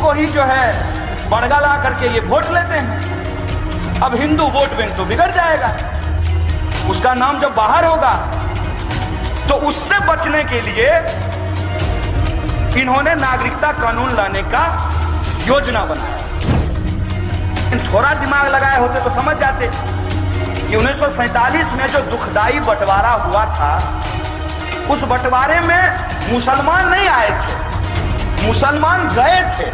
को ही जो है बड़गा ला करके ये वोट लेते हैं। अब हिंदू वोट बैंक तो बिगड़ जाएगा, उसका नाम जब बाहर होगा तो उससे बचने के लिए इन्होंने नागरिकता कानून लाने का योजना बनाया। थोड़ा दिमाग लगाए होते तो समझ जाते कि 1947 में जो दुखदाई बंटवारा हुआ था, उस बंटवारे में मुसलमान नहीं आए थे, मुसलमान गए थे,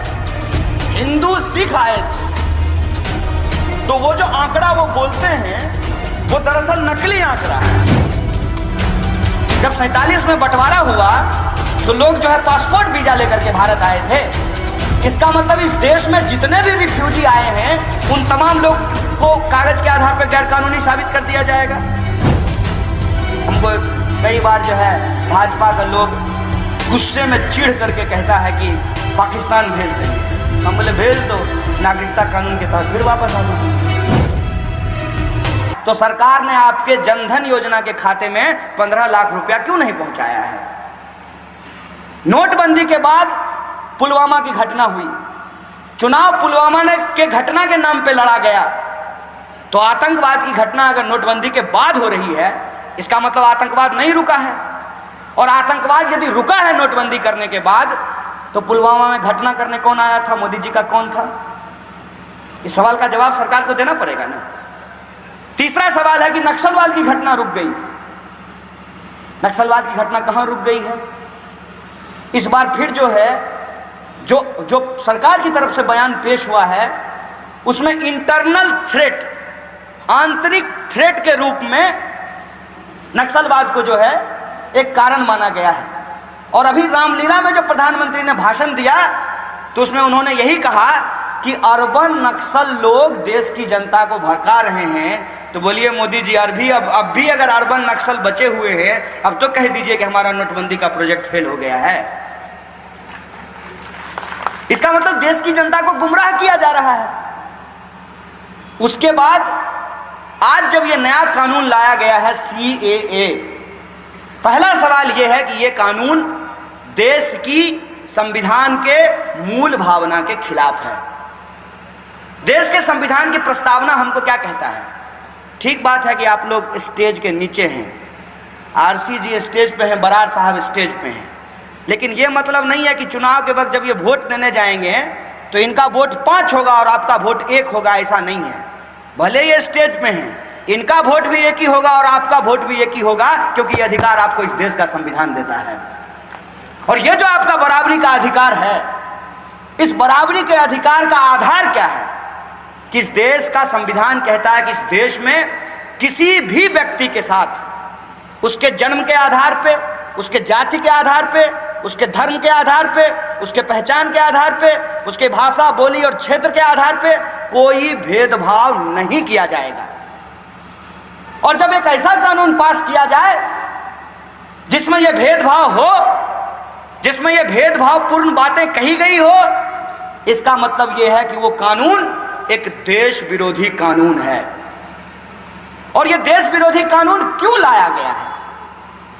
हिंदू सिख आए थे। तो वो जो आंकड़ा वो बोलते हैं वो दरअसल नकली आंकड़ा है। जब 47 में बंटवारा हुआ तो लोग जो है पासपोर्ट वीजा लेकर के भारत आए थे। इसका मतलब इस देश में जितने भी रिफ्यूजी आए हैं उन तमाम लोग को कागज के आधार पर गैर कानूनी साबित कर दिया जाएगा। हमको कई बार जो है भाजपा का लोग गुस्से में चिढ़ करके कहता है कि पाकिस्तान भेज देंगे। हम बोले भेज दो, नागरिकता कानून के तहत फिर वापस आ जाओ। तो सरकार ने आपके जनधन योजना के खाते में 15 लाख रुपया क्यों नहीं पहुंचाया है? नोटबंदी के बाद पुलवामा की घटना हुई, चुनाव पुलवामा के घटना के नाम पे लड़ा गया। तो आतंकवाद की घटना अगर नोटबंदी के बाद हो रही है, इसका मतलब आतंकवाद नहीं रुका है। और आतंकवाद यदि रुका है नोटबंदी करने के बाद, तो पुलवामा में घटना करने कौन आया था? मोदी जी का कौन था? इस सवाल का जवाब सरकार को देना पड़ेगा ना। तीसरा सवाल है कि नक्सलवाद की घटना रुक गई। नक्सलवाद की घटना कहां रुक गई है? इस बार फिर जो है जो सरकार की तरफ से बयान पेश हुआ है, उसमें इंटरनल थ्रेट, आंतरिक थ्रेट के रूप में नक्सलवाद को जो है एक कारण माना गया है। और अभी रामलीला में जो प्रधानमंत्री ने भाषण दिया तो उसमें उन्होंने यही कहा कि अर्बन नक्सल लोग देश की जनता को भड़का रहे हैं। तो बोलिए मोदी जी, अब भी अगर अर्बन नक्सल बचे हुए हैं, अब तो कह दीजिए कि हमारा नोटबंदी का प्रोजेक्ट फेल हो गया है। इसका मतलब देश की जनता को गुमराह किया जा रहा है। उसके बाद आज जब यह नया कानून लाया गया है CAA, पहला सवाल यह है कि यह कानून देश की संविधान के मूल भावना के खिलाफ है। देश के संविधान की प्रस्तावना हमको क्या कहता है? ठीक बात है कि आप लोग स्टेज के नीचे हैं, RC जी स्टेज पे हैं, बरार साहब स्टेज पे हैं, लेकिन यह मतलब नहीं है कि चुनाव के वक्त जब ये वोट देने जाएंगे तो इनका वोट 5 होगा और आपका वोट 1 होगा। ऐसा नहीं है। भले ये स्टेज पे हैं, इनका वोट भी एक ही होगा और आपका वोट भी एक ही होगा, क्योंकि यह अधिकार आपको इस देश का संविधान देता है। और यह जो आपका बराबरी का अधिकार है, इस बराबरी के अधिकार का आधार क्या है? कि इस देश का संविधान कहता है कि इस देश में किसी भी व्यक्ति के साथ उसके जन्म के आधार पे, उसके जाति के आधार पे, उसके धर्म के आधार पे, उसके पहचान के आधार पे, उसके भाषा, बोली और क्षेत्र के आधार पे कोई भेदभाव नहीं किया जाएगा। और जब एक ऐसा कानून पास किया जाए जिसमें यह भेदभाव हो, जिसमें यह भेदभावपूर्ण बातें कही गई हो, इसका मतलब यह है कि वो कानून एक देश विरोधी कानून है। और यह देश विरोधी कानून क्यों लाया गया है?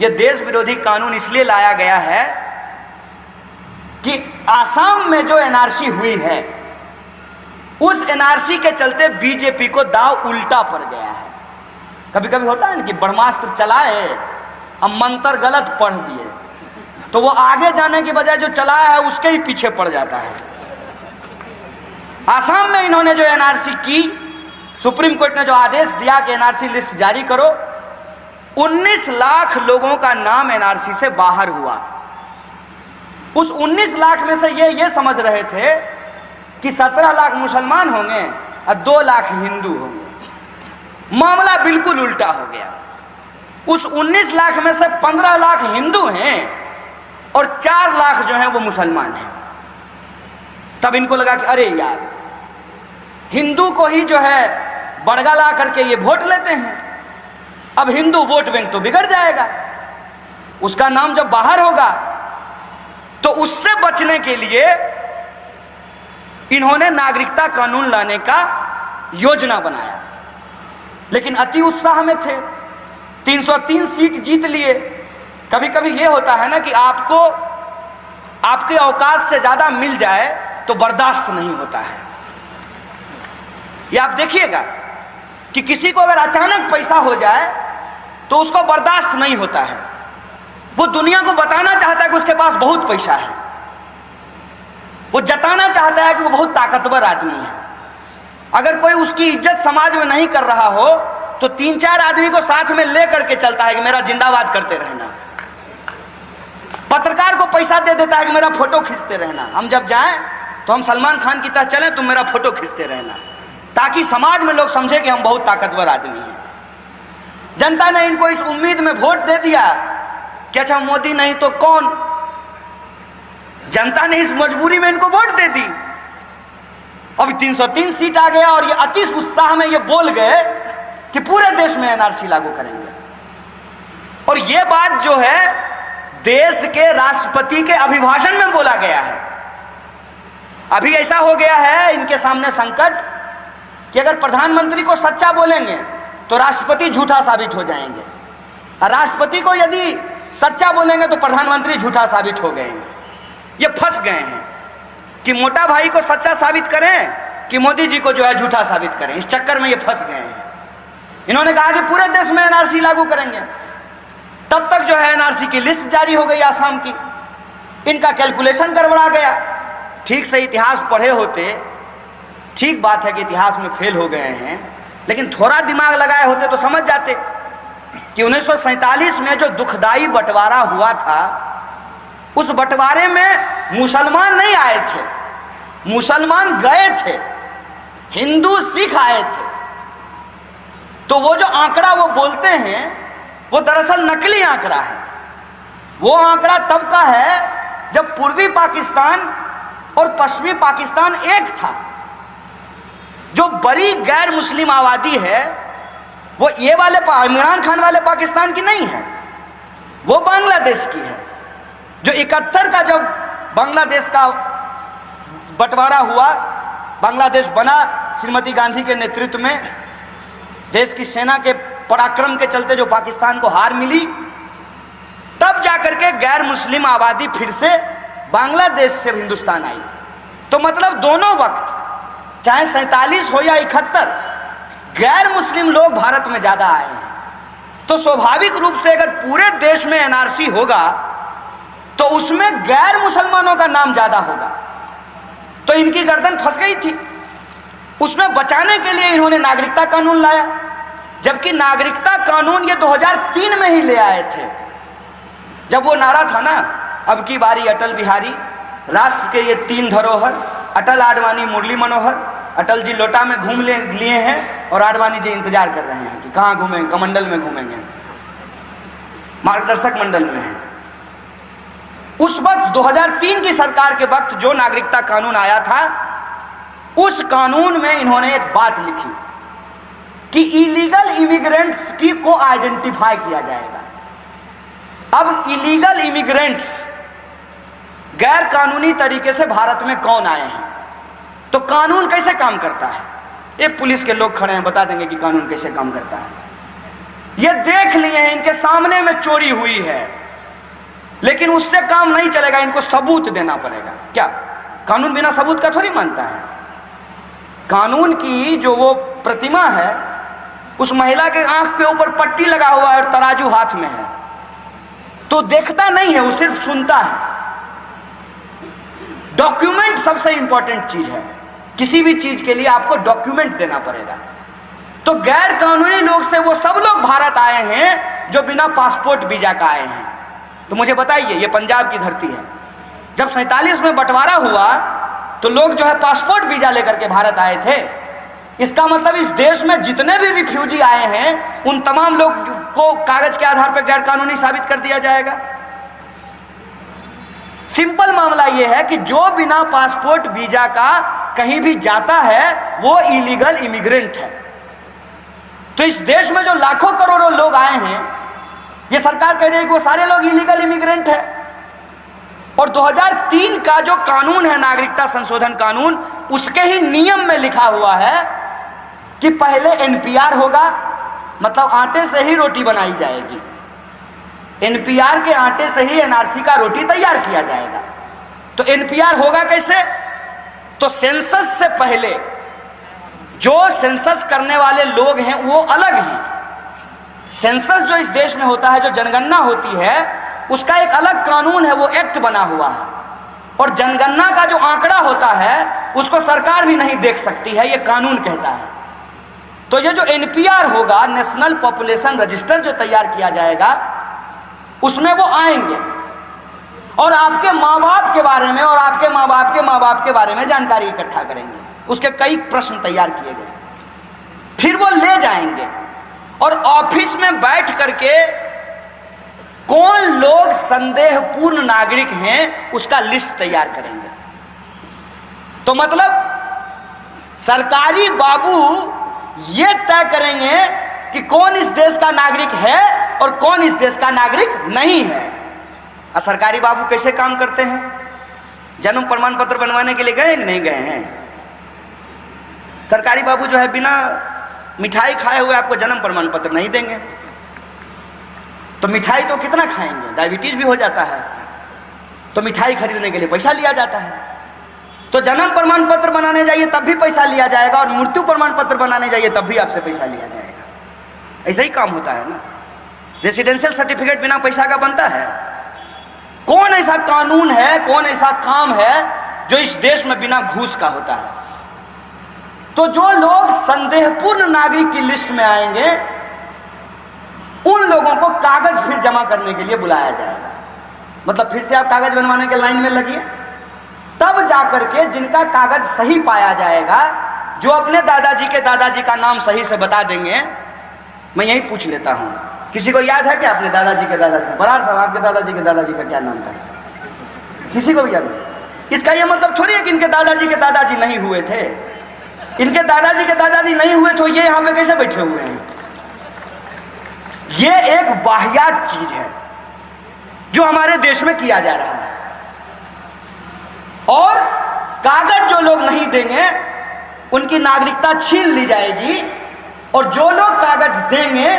यह देश विरोधी कानून इसलिए लाया गया है कि आसाम में जो NRC हुई है, उस NRC के चलते बीजेपी को दाव उल्टा पड़ गया है। कभी कभी होता है ना कि ब्रह्मास्त्र चलाए, अब मंत्र गलत पढ़ दिए तो वो आगे जाने की बजाय जो चलाया है उसके ही पीछे पड़ जाता है। आसाम में इन्होंने जो NRC की, सुप्रीम कोर्ट ने जो आदेश दिया कि NRC लिस्ट जारी करो, 19 लाख लोगों का नाम NRC से बाहर हुआ। उस 19 लाख में से ये समझ रहे थे कि 17 लाख मुसलमान होंगे और 2 लाख हिंदू होंगे। मामला बिल्कुल उल्टा हो गया। उस 19 लाख में से 15 लाख हिंदू हैं और 4 लाख जो हैं वो मुसलमान हैं। तब इनको लगा कि अरे यार, हिंदू को ही जो है बड़गा ला करके ये वोट लेते हैं, अब हिंदू वोट बैंक तो बिगड़ जाएगा, उसका नाम जब बाहर होगा तो उससे बचने के लिए इन्होंने नागरिकता कानून लाने का योजना बनाया। लेकिन अति उत्साह में थे, 303 सीट जीत लिए। कभी कभी ये होता है ना कि आपको आपके औकात से ज़्यादा मिल जाए तो बर्दाश्त नहीं होता है। ये आप देखिएगा कि किसी को अगर अचानक पैसा हो जाए तो उसको बर्दाश्त नहीं होता है। वो दुनिया को बताना चाहता है कि उसके पास बहुत पैसा है, वो जताना चाहता है कि वो बहुत ताकतवर आदमी है। अगर कोई उसकी इज्जत समाज में नहीं कर रहा हो तो 3-4 आदमी को साथ में ले करके चलता है कि मेरा जिंदाबाद करते रहना। पत्रकार को पैसा दे देता है कि मेरा फोटो खींचते रहना, हम जब जाएं तो हम सलमान खान की तरह चलें, तुम मेरा फोटो खींचते रहना, ताकि समाज में लोग समझे कि हम बहुत ताकतवर आदमी हैं। जनता ने इनको इस उम्मीद में वोट दे दिया कि अच्छा मोदी नहीं तो कौन। जनता ने इस मजबूरी में इनको वोट दे दी। अभी 303 सीट आ गया और ये अति उत्साह में ये बोल गए कि पूरे देश में एनआरसी लागू करेंगे। और ये बात जो है देश के राष्ट्रपति के अभिभाषण में बोला गया है। अभी ऐसा हो गया है इनके सामने संकट कि अगर प्रधानमंत्री को सच्चा बोलेंगे तो राष्ट्रपति झूठा साबित हो जाएंगे, और राष्ट्रपति को यदि सच्चा बोलेंगे तो प्रधानमंत्री झूठा साबित हो गए हैं। ये फंस गए हैं कि मोटा भाई को सच्चा साबित करें कि मोदी जी को जो है झूठा साबित करें। इस चक्कर में ये फंस गए हैं। इन्होंने कहा कि पूरे देश में एनआरसी लागू करेंगे। तब तक जो है एनआरसी की लिस्ट जारी हो गई आसाम की, इनका कैलकुलेशन गड़बड़ा गया। ठीक से इतिहास पढ़े होते, ठीक बात है कि इतिहास में फेल हो गए हैं, लेकिन थोड़ा दिमाग लगाए होते तो समझ जाते कि 1947 में जो दुखदाई बंटवारा हुआ था, उस बंटवारे में मुसलमान नहीं आए थे, मुसलमान गए थे, हिंदू सिख आए थे। तो वो जो आंकड़ा वो बोलते हैं वो दरअसल नकली आंकड़ा है। वो आंकड़ा तब का है जब पूर्वी पाकिस्तान और पश्चिमी पाकिस्तान एक था। जो बड़ी गैर मुस्लिम आबादी है वो ये वाले इमरान खान वाले पाकिस्तान की नहीं है, वो बांग्लादेश की है। जो 71 का जब बांग्लादेश का बंटवारा हुआ, बांग्लादेश बना श्रीमती गांधी के नेतृत्व में, देश की सेना के पराक्रम के चलते जो पाकिस्तान को हार मिली, तब जाकर के गैर मुस्लिम आबादी फिर से बांग्लादेश से हिंदुस्तान आई। तो मतलब दोनों वक्त, चाहे 47 हो या 71, गैर मुस्लिम लोग भारत में ज्यादा आए हैं। तो स्वाभाविक रूप से अगर पूरे देश में एनआरसी होगा तो उसमें गैर मुसलमानों का नाम ज्यादा होगा। तो इनकी गर्दन फंस गई थी। उसमें बचाने के लिए इन्होंने नागरिकता कानून लाया, जबकि नागरिकता कानून ये 2003 में ही ले आए थे। जब वो नारा था ना, अब की बारी अटल बिहारी, राष्ट्र के ये 3 धरोहर, अटल, आडवाणी, मुरली मनोहर। अटल जी लोटा में घूम लिए हैं और आडवाणी जी इंतजार कर रहे हैं कि कहाँ घूमेंगे, कमंडल में घूमेंगे, मार्गदर्शक मंडल में है। उस वक्त 2003 की सरकार के वक्त जो नागरिकता कानून आया था, उस कानून में इन्होंने एक बात लिखी कि इलीगल इमिग्रेंट्स की को आइडेंटिफाई किया जाएगा। अब इलीगल इमिग्रेंट्स, गैर कानूनी तरीके से भारत में कौन आए हैं, तो कानून कैसे काम करता है। ये पुलिस के लोग खड़े हैं, बता देंगे कि कानून कैसे काम करता है। ये देख लिए हैं, इनके सामने में चोरी हुई है, लेकिन उससे काम नहीं चलेगा, इनको सबूत देना पड़ेगा। क्या कानून बिना सबूत का थोड़ी मानता है। कानून की जो वो प्रतिमा है, उस महिला के आंख पे ऊपर पट्टी लगा हुआ है और तराजू हाथ में है, तो देखता नहीं है, वो सिर्फ सुनता है। डॉक्यूमेंट सबसे इंपॉर्टेंट चीज है। किसी भी चीज के लिए आपको डॉक्यूमेंट देना पड़ेगा। तो गैर कानूनी लोग से वो सब लोग भारत आए हैं जो बिना पासपोर्ट वीजा का आए हैं। तो मुझे बताइए, ये पंजाब की धरती है। जब 47 में बंटवारा हुआ तो लोग जो है पासपोर्ट वीजा लेकर के भारत आए थे। इसका मतलब इस देश में जितने भी रिफ्यूजी आए हैं उन तमाम लोग को कागज के आधार पर गैर कानूनी साबित कर दिया जाएगा। सिंपल मामला यह है कि जो बिना पासपोर्ट वीजा का कहीं भी जाता है वो इलीगल इमिग्रेंट है। तो इस देश में जो लाखों करोड़ों लोग आए हैं, ये सरकार कह रही है कि वो सारे लोग इलीगल इमिग्रेंट है। और 2003 का जो कानून है, नागरिकता संशोधन कानून, उसके ही नियम में लिखा हुआ है कि पहले एनपीआर होगा, मतलब आटे से ही रोटी बनाई जाएगी। एनपीआर के आटे से ही एनआरसी का रोटी तैयार किया जाएगा। तो एनपीआर होगा कैसे? तो सेंसस से पहले जो सेंसस करने वाले लोग हैं वो अलग हैं। सेंसस जो इस देश में होता है, जो जनगणना होती है, उसका एक अलग कानून है, वो एक्ट बना हुआ है। और जनगणना का जो आंकड़ा होता है उसको सरकार भी नहीं देख सकती है, ये कानून कहता है। तो ये जो एनपीआर होगा, नेशनल पॉपुलेशन रजिस्टर जो तैयार किया जाएगा, उसमें वो आएंगे और आपके माँ बाप के बारे में और आपके माँ बाप के माँ बाप के बारे में जानकारी इकट्ठा करेंगे। उसके कई प्रश्न तैयार किए गए, फिर वो ले जाएंगे और ऑफिस में बैठ करके कौन लोग संदेहपूर्ण नागरिक हैं उसका लिस्ट तैयार करेंगे। तो मतलब सरकारी बाबू ये तय करेंगे कि कौन इस देश का नागरिक है और कौन इस देश का नागरिक नहीं है। और सरकारी बाबू कैसे काम करते हैं? जन्म प्रमाण पत्र बनवाने के लिए गए कि नहीं गए हैं? सरकारी बाबू जो है बिना मिठाई खाए हुए आपको जन्म प्रमाण पत्र नहीं देंगे। तो मिठाई तो कितना खाएंगे, डायबिटीज भी हो जाता है, तो मिठाई खरीदने के लिए पैसा लिया जाता है। तो जन्म प्रमाण पत्र बनाने जाइए तब भी पैसा लिया जाएगा और मृत्यु प्रमाण पत्र बनाने जाइए तब भी आपसे पैसा लिया जाएगा। ऐसा ही काम होता है ना। रेसिडेंशियल सर्टिफिकेट बिना पैसा का बनता है? कौन ऐसा कानून है, कौन ऐसा काम है जो इस देश में बिना घूस का होता है? तो जो लोग संदेहपूर्ण नागरिक की लिस्ट में आएंगे उन लोगों को कागज फिर जमा करने के लिए बुलाया जाएगा। मतलब फिर से आप कागज बनवाने के लाइन में लगिए, तब जाकर के जिनका कागज सही पाया जाएगा, जो अपने दादाजी के दादाजी का नाम सही से बता देंगे। मैं यही पूछ लेता हूं, किसी को याद है कि अपने दादाजी के दादाजी, बरार साहब आपके दादाजी के दादाजी का क्या नाम था? किसी को भी याद नहीं? इसका यह मतलब थोड़ी है कि इनके दादाजी के दादाजी नहीं हुए थे। इनके दादाजी के दादाजी नहीं हुए तो ये यहां पे कैसे बैठे हुए हैं? ये एक वाहियात चीज है जो हमारे देश में किया जा रहा है। और कागज जो लोग नहीं देंगे उनकी नागरिकता छीन ली जाएगी, और जो लोग कागज देंगे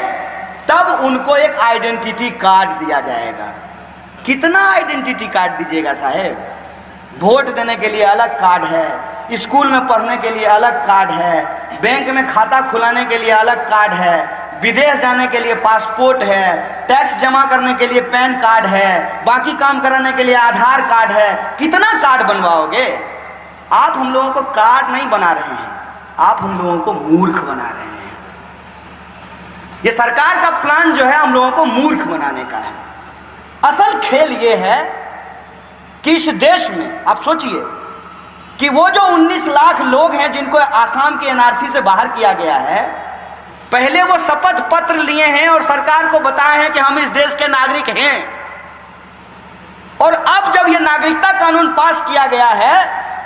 तब उनको एक आइडेंटिटी कार्ड दिया जाएगा। कितना आइडेंटिटी कार्ड दीजिएगा साहेब? वोट देने के लिए अलग कार्ड है, स्कूल में पढ़ने के लिए अलग कार्ड है, बैंक में खाता खुलाने के लिए अलग कार्ड है, विदेश जाने के लिए पासपोर्ट है, टैक्स जमा करने के लिए पैन कार्ड है, बाकी काम कराने के लिए आधार कार्ड है। कितना कार्ड बनवाओगे? आप हम लोगों को कार्ड नहीं बना रहे हैं, आप हम लोगों को मूर्ख बना रहे हैं। ये सरकार का प्लान जो है हम लोगों को मूर्ख बनाने का है। असल खेल ये है कि इस देश में आप सोचिए कि वो जो 19 लाख लोग हैं जिनको आसाम के एनआरसी से बाहर किया गया है, पहले वो शपथ पत्र लिए हैं और सरकार को बताए हैं कि हम इस देश के नागरिक हैं। और अब जब ये नागरिकता कानून पास किया गया है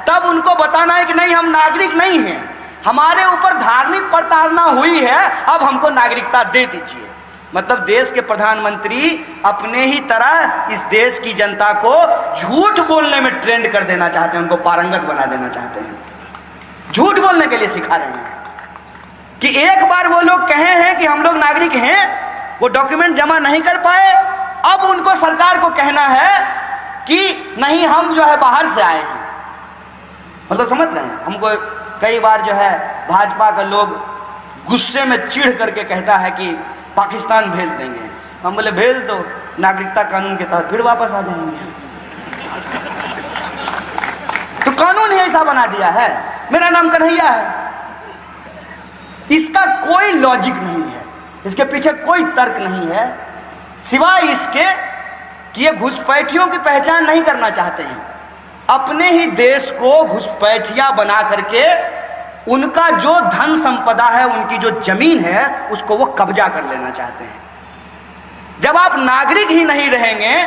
तब उनको बताना है कि नहीं, हम नागरिक नहीं हैं, हमारे ऊपर धार्मिक प्रताड़ना हुई है, अब हमको नागरिकता दे दीजिए। मतलब देश के प्रधानमंत्री अपने ही तरह इस देश की जनता को झूठ बोलने में ट्रेंड कर देना चाहते हैं, उनको पारंगत बना देना चाहते हैं। झूठ बोलने के लिए सिखा रहे हैं कि एक बार वो लोग कहे हैं कि हम लोग नागरिक हैं, वो डॉक्यूमेंट जमा नहीं कर पाए, अब उनको सरकार को कहना है कि नहीं, हम जो है बाहर से आए हैं। मतलब समझ रहे हैं? हमको कई बार जो है भाजपा का लोग गुस्से में चिढ़ करके कहता है कि पाकिस्तान भेज देंगे। हम बोले भेज दो, नागरिकता कानून के तहत फिर वापस आ जाएंगे। तो कानून ही ऐसा बना दिया है। मेरा नाम कन्हैया है, इसका कोई लॉजिक नहीं है, इसके पीछे कोई तर्क नहीं है, सिवाय इसके कि ये घुसपैठियों की पहचान नहीं करना चाहते हैं। अपने ही देश को घुसपैठिया बना करके उनका जो धन संपदा है, उनकी जो जमीन है, उसको वो कब्जा कर लेना चाहते हैं। जब आप नागरिक ही नहीं रहेंगे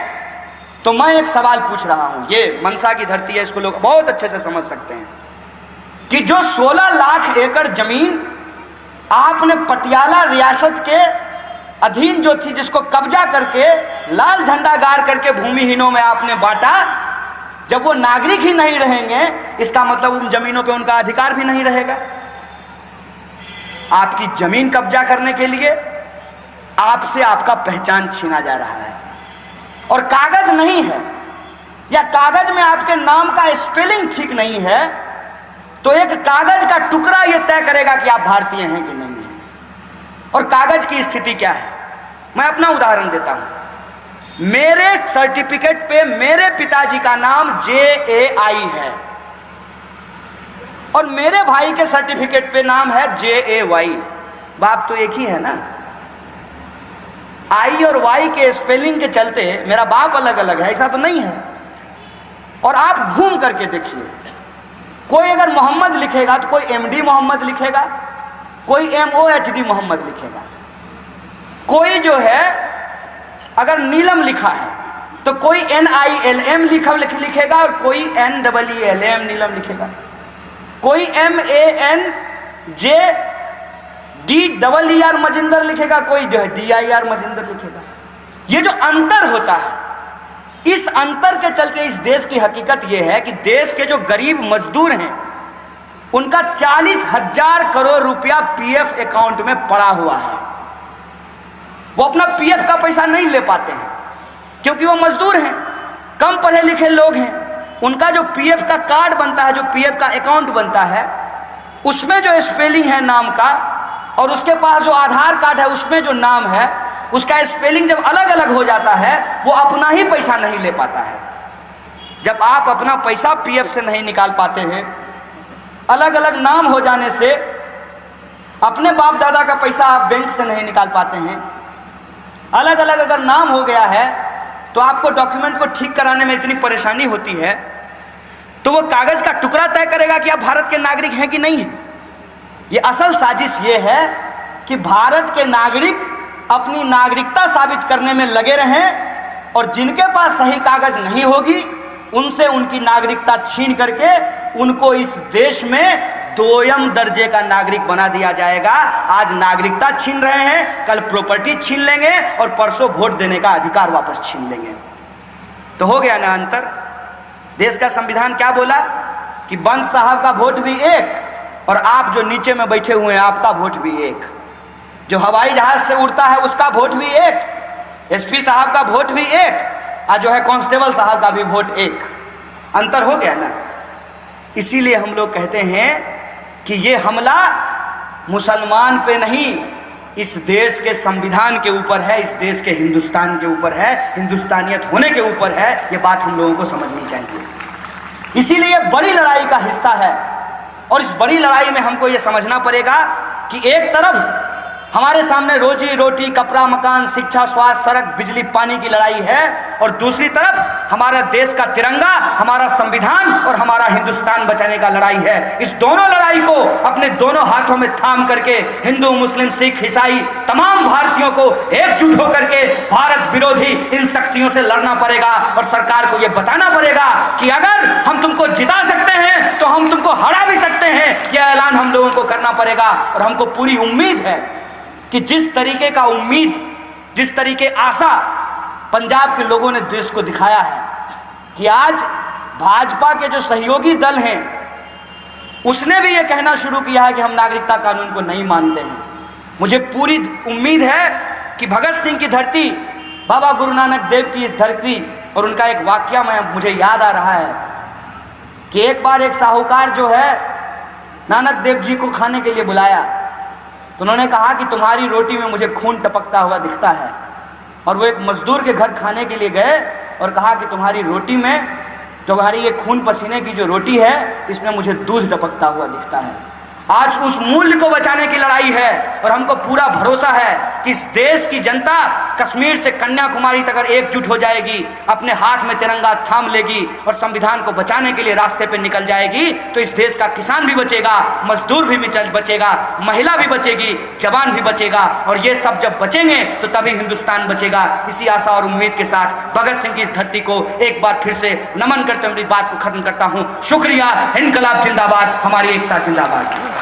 तो मैं एक सवाल पूछ रहा हूं, ये मनसा की धरती है, इसको लोग बहुत अच्छे से समझ सकते हैं कि जो 16 लाख एकड़ जमीन आपने पटियाला रियासत के अधीन जो थी, जिसको कब्जा करके लाल झंडा गाड़ करके भूमिहीनों में आपने बांटा, जब वो नागरिक ही नहीं रहेंगे इसका मतलब उन जमीनों पे उनका अधिकार भी नहीं रहेगा। आपकी जमीन कब्जा करने के लिए आपसे आपका पहचान छीना जा रहा है, और कागज नहीं है या कागज में आपके नाम का स्पेलिंग ठीक नहीं है तो एक कागज का टुकड़ा यह तय करेगा कि आप भारतीय हैं कि नहीं हैं। और कागज की स्थिति क्या है, मैं अपना उदाहरण देता हूं। मेरे सर्टिफिकेट पे मेरे पिताजी का नाम JAI है और मेरे भाई के सर्टिफिकेट पे नाम है JAY। बाप तो एक ही है ना। I और Y के स्पेलिंग के चलते मेरा बाप अलग अलग है, ऐसा तो नहीं है। और आप घूम करके देखिए, कोई अगर मोहम्मद लिखेगा तो कोई MD मोहम्मद लिखेगा, कोई MOHD मोहम्मद लिखेगा। कोई जो है अगर नीलम लिखा है तो कोई NILM लिखेगा और कोई NEELM नीलम लिखेगा। कोई MANJDER मजिंदर लिखेगा, कोई जो है DIR मजिंदर लिखेगा। ये जो अंतर होता है, इस अंतर के चलते इस देश की हकीकत यह है कि देश के जो गरीब मजदूर हैं उनका 40,000 करोड़ रुपया PF अकाउंट में पड़ा हुआ है। वो अपना PF का पैसा नहीं ले पाते हैं क्योंकि वो मजदूर हैं, कम पढ़े लिखे लोग हैं। उनका जो PF का कार्ड बनता है, जो PF का अकाउंट बनता है, उसमें जो स्पेलिंग है नाम का, और उसके पास जो आधार कार्ड है उसमें जो नाम है, उसका स्पेलिंग जब अलग अलग हो जाता है वो अपना ही पैसा नहीं ले पाता है। जब आप अपना पैसा PF से नहीं निकाल पाते हैं, अलग अलग नाम हो जाने से अपने बाप दादा का पैसा आप बैंक से नहीं निकाल पाते हैं, अलग अलग अगर नाम हो गया है तो आपको डॉक्यूमेंट को ठीक कराने में इतनी परेशानी होती है, तो वो कागज का टुकड़ा तय करेगा कि आप भारत के नागरिक हैं कि नहीं हैं। ये असल साजिश ये है कि भारत के नागरिक अपनी नागरिकता साबित करने में लगे रहें और जिनके पास सही कागज नहीं होगी उनसे उनकी नागरिकता छीन करके उनको इस देश में दोयम दर्जे का नागरिक बना दिया जाएगा। आज नागरिकता छीन रहे हैं, कल प्रॉपर्टी छीन लेंगे और परसों वोट देने का अधिकार वापस छीन लेंगे। तो हो गया ना अंतर। देश का संविधान क्या बोला कि बंद साहब का वोट भी एक और आप जो नीचे में बैठे हुए हैं आपका वोट भी एक, जो हवाई जहाज से उड़ता है उसका वोट भी एक, SP साहब का वोट भी एक, और जो है कांस्टेबल साहब का भी वोट एक। अंतर हो गया ना। इसीलिए हम लोग कहते हैं कि ये हमला मुसलमान पे नहीं, इस देश के संविधान के ऊपर है, इस देश के हिंदुस्तान के ऊपर है, हिंदुस्तानियत होने के ऊपर है। ये बात हम लोगों को समझनी चाहिए। इसीलिए बड़ी लड़ाई का हिस्सा है और इस बड़ी लड़ाई में हमको ये समझना पड़ेगा कि एक तरफ हमारे सामने रोजी रोटी, कपड़ा, मकान, शिक्षा, स्वास्थ्य, सड़क, बिजली, पानी की लड़ाई है और दूसरी तरफ हमारा देश का तिरंगा, हमारा संविधान और हमारा हिंदुस्तान बचाने का लड़ाई है। इस दोनों लड़ाई को अपने दोनों हाथों में थाम करके हिंदू, मुस्लिम, सिख, ईसाई तमाम भारतीयों को एकजुट होकर के भारत विरोधी इन शक्तियों से लड़ना पड़ेगा और सरकार को यह बताना पड़ेगा कि अगर हम तुमको जिता सकते हैं तो हम तुमको हरा भी सकते हैं। यह ऐलान हम लोगों को करना पड़ेगा और हमको पूरी उम्मीद है कि जिस तरीके का उम्मीद, जिस तरीके आशा पंजाब के लोगों ने देश को दिखाया है कि आज भाजपा के जो सहयोगी दल हैं उसने भी ये कहना शुरू किया है कि हम नागरिकता कानून को नहीं मानते हैं। मुझे पूरी उम्मीद है कि भगत सिंह की धरती, बाबा गुरु नानक देव की इस धरती, और उनका एक वाकया मुझे याद आ रहा है कि एक बार एक साहूकार जो है नानक देव जी को खाने के लिए बुलाया तो उन्होंने कहा कि तुम्हारी रोटी में मुझे खून टपकता हुआ दिखता है। और वो एक मजदूर के घर खाने के लिए गए और कहा कि तुम्हारी रोटी में, तुम्हारी ये खून पसीने की जो रोटी है इसमें मुझे दूध टपकता हुआ दिखता है। आज उस मूल्य को बचाने की लड़ाई है और हमको पूरा भरोसा है कि इस देश की जनता कश्मीर से कन्याकुमारी तक अगर एकजुट हो जाएगी, अपने हाथ में तिरंगा थाम लेगी और संविधान को बचाने के लिए रास्ते पे निकल जाएगी तो इस देश का किसान भी बचेगा, मजदूर भी बचेगा, महिला भी बचेगी, जवान भी बचेगा और ये सब जब बचेंगे तो तभी हिंदुस्तान बचेगा। इसी आशा और उम्मीद के साथ भगत सिंह की इस धरती को एक बार फिर से नमन करते हुए मेरी बात को खत्म करता हूँ। शुक्रिया। इनकलाब जिंदाबाद, हमारी एकता जिंदाबाद।